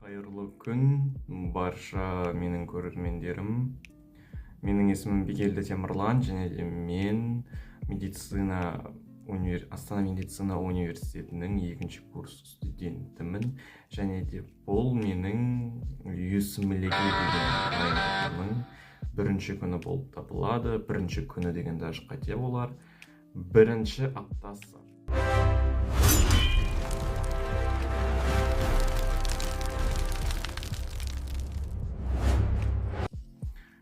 Қайырлы күн, барша менің көрермендерім. Менің есімім Бигелді Темірлан, және де мен Астана медицина университетінің екінші курс студентімін. Және де бұл менің USMLE деген дайындығымның бірінші күні болып табылады. Бірінші күні деген даже қате болар. Бірінші аптасы.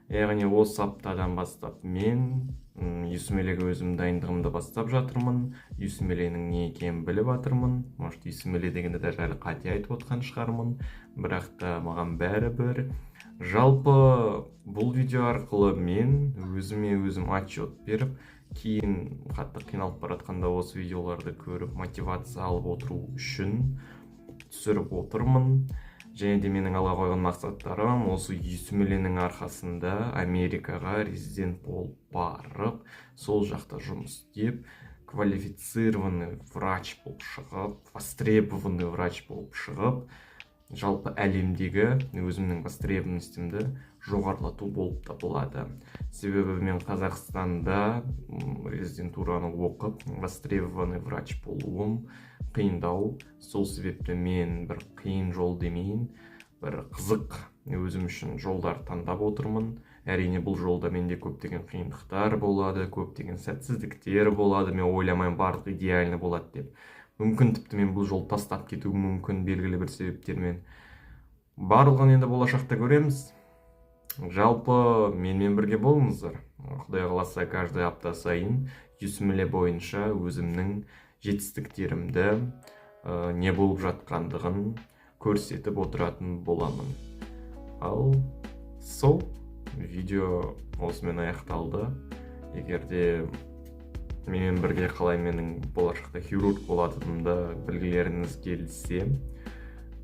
Яғни осы аптадан бастап мен USMLE-ге өзім дайындығымды бастап жатырмын. USMLE-нің не екенін біліп жатырмын. Может, USMLE дегенде даже әлі қате айтып отқан шығармын. Бірақ та маған бәрібір. Жалпы бұл видео арқылы мен өзім отчет беріп, кейін қатты қиналып баратқанда осы видеоларды көріп мотивация алып отыру үшін түсіріп отырмын. Және де менің алға қойған мақсаттарым осы USMLE-нің арқасында Америкаға резидент болып барып, сол жақта жұмыс істеп, квалифицированный врач болып шығып, востребованный врач болып шығып, жалпы әлемдегі өзімнің востребованностімді жоғарлату болып табылады. Себебі мен Қазақстанда резидентураны оқып, востребованный врач болуым қиындау. Сол себепті мен бір қиын жол демейін, бір қызық өзім үшін жолдар таңдап отырмын. Әрине бұл жолда менде көптеген қиындықтар болады, көптеген сәтсіздіктер болады. Мен ойламаймын барлық идеальны болады деп. Мүмкін тіпті мен бұл жол тастап кетуім мүмкін белгілі бір себептермен. Барлығын енді болашақта көреміз. Жалпы менімен бірге болыңыздар. Құдай қаласа каждый апта сайын USMLE бойынша өзімнің жетістіктерімді, не болып жатқандығын көрсетіп отыратын боламын. Ал сол видео осымен аяқталды. Егерде менімен бірге қалай менің болашақта хирург болатынымды білгілеріңіз келсе,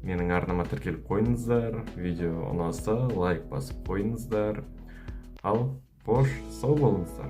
менің арнама тіркеліп қойыңыздар. Видео ұнаса лайк басып қойыңыздар. Ал сау болыңыздар.